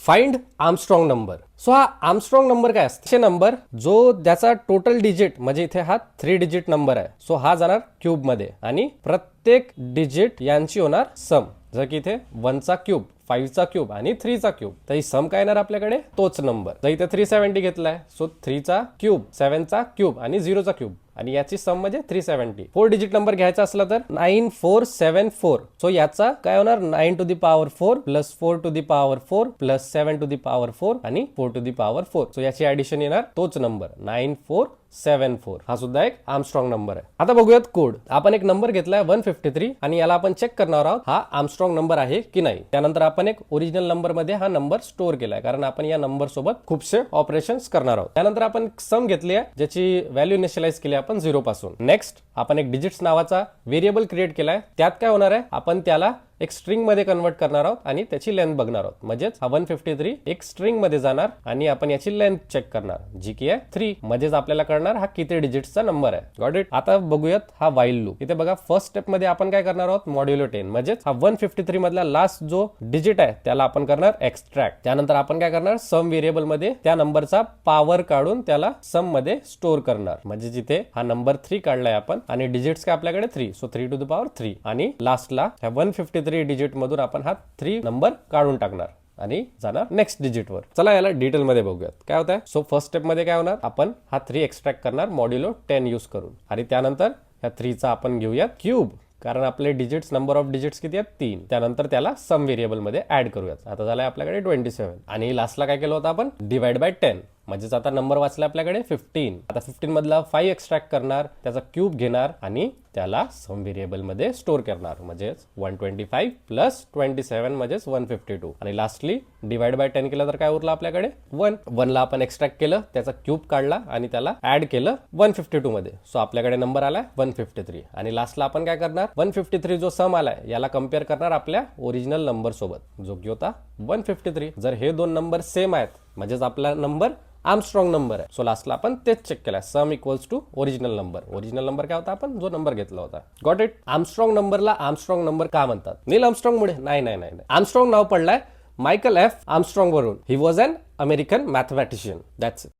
Find Armstrong number. So हा Armstrong number काय असते? नंबर जो ज्याचा टोटल डिजिट म्हणजे इथे हा 3 डिजिट नंबर आहे. सो हा जाणार क्यूब मध्ये आणि प्रत्येक डिजिट यांची होणार सम. जर की इथे 1 चा क्यूब, 5 चा क्यूब आणि 3 चा क्यूब, तर ही सम काय येणार आपल्याकडे? तोच नंबर. जर इथे 370 घेतलाय, सो 3 चा क्यूब, 7 चा क्यूब आणि 0 चा क्यूब आणि याची सम म्हणजे 370. 4 डिजिट नंबर घ्यायचा असला तर 9474. सो याचा काय होणार? 9 to the power 4 plus 4 to the power 4 plus 7 to the power 4 आणि 4 टू दी पॉवर 4. सो याची ऍडिशन येणार तोच नंबर 9474. हा सुद्धा एक आर्मस्ट्रॉंग नंबर आहे. आता बघूयात कोड. आपण एक नंबर घेतलाय 153 आणि याला आपण चेक करणार आहोत हा आर्मस्ट्रॉंग नंबर आहे की नाही. त्यानंतर आपण एक ओरिजिनल नंबर मध्ये हा नंबर स्टोअर केलाय, कारण आपण या नंबर सोबत खूपसे ऑपरेशन्स करणार आहोत. त्यानंतर आपण सम घेतली आहे ज्याची व्हॅल्यू इनिशियलाइज केली आपण 0 पासून. नेक्स्ट आपण एक डिजिट्स नावाचा व्हेरिएबल क्रिएट केलाय. त्यात काय होणार आहे? आपण त्याला एक स्ट्रिंग मध्ये कन्वर्ट करणार आहोत आणि त्याची लेंथ बघणार आहोत. म्हणजेच हा 153 एक स्ट्रिंग मध्ये जाणार आणि आपण याची लेंथ चेक करणार, जी की आहे 3. म्हणजेच आपल्याला कळणार हा किती डिजिट्सचा नंबर आहे. Got it. आता बघूयात हा व्हाईल लूप. इथे बघा फर्स्ट स्टेप मध्ये आपण काय करणार आहोत? मॉड्युलो 10. म्हणजेच हा 153 मधला लास्ट जो डिजिट आहे त्याला आपण करणार एक्स्ट्रॅक्ट. त्यानंतर आपण काय करणार? सम व्हेरिएबल मध्ये त्या नंबरचा पॉवर काढून त्याला सम मध्ये स्टोअर करणार. म्हणजे जिथे हा नंबर 3 काढलाय आपण आणि डिजिट्स काय आपल्याकडे 3, सो 3 टू द पॉवर 3 आणि लास्टला ह्या 153 डिजिट मधून आपण हा 3 नंबर काढून टाकणार आणि जाणार नेक्स्ट डिजिट वर. चला याला डिटेल मध्ये बघूयात काय होत आहे. सो फर्स्ट स्टेप मध्ये काय होणार? आपण हा 3 एक्स्ट्रॅक्ट करणार मॉड्युलो 10 यूज करून आणि त्यानंतर ह्या 3 चा आपण घेऊयात क्यूब, कारण आपले डिजिट्स नंबर ऑफ डिजिट्स किती आहेत? 3. त्यानंतर त्याला सम व्हेरिएबल मध्ये ऍड करूयात. आता झालाय आपल्याकडे 27 आणि लास्टला काय केलं होतं आपण? Divide by 10. म्हणजेच आता नंबर वाचला आपल्याकडे 15. आता 15 मधला 5 एक्स्ट्रॅक्ट करणार, त्याचा क्यूब घेणार आणि त्याला सम व्हेरिएबल मध्ये स्टोअर करणार. म्हणजेच 125 प्लस 27 म्हणजेच 152 आणि लास्टली डिवाइड बाय 10 केलं तर काय उरलं आपल्याकडे? 1. 1 ला आपण एक्स्ट्रॅक्ट केलं, त्याचा क्यूब काढला आणि त्याला ऍड केलं 152 मध्ये. सो आपल्याकडे नंबर आलाय 153 आणि लास्टला आपण काय करणार? 153 जो सम आलाय याला कम्पेअर करणार आपल्या ओरिजिनल नंबर सोबत, जो की होता 153. जर हे दोन नंबर सेम आहेत म्हणजेच आपला नंबर आर्मस्ट्रॉंग नंबर आहे. सो लास्टला आपण तेच चेक केलाय, sum equals to original number. Original number काय होता? आपण जो नंबर घेतला होता. Got it. आर्मस्ट्रॉंग नंबरला आर्मस्ट्रॉंग नंबर का म्हणतात? नील आर्मस्ट्रॉंग मुळे? नाही. आर्मस्ट्रॉंग नाव पडलाय मायकल एफ आर्मस्ट्रॉंग वरून. He was an American mathematician. That's it.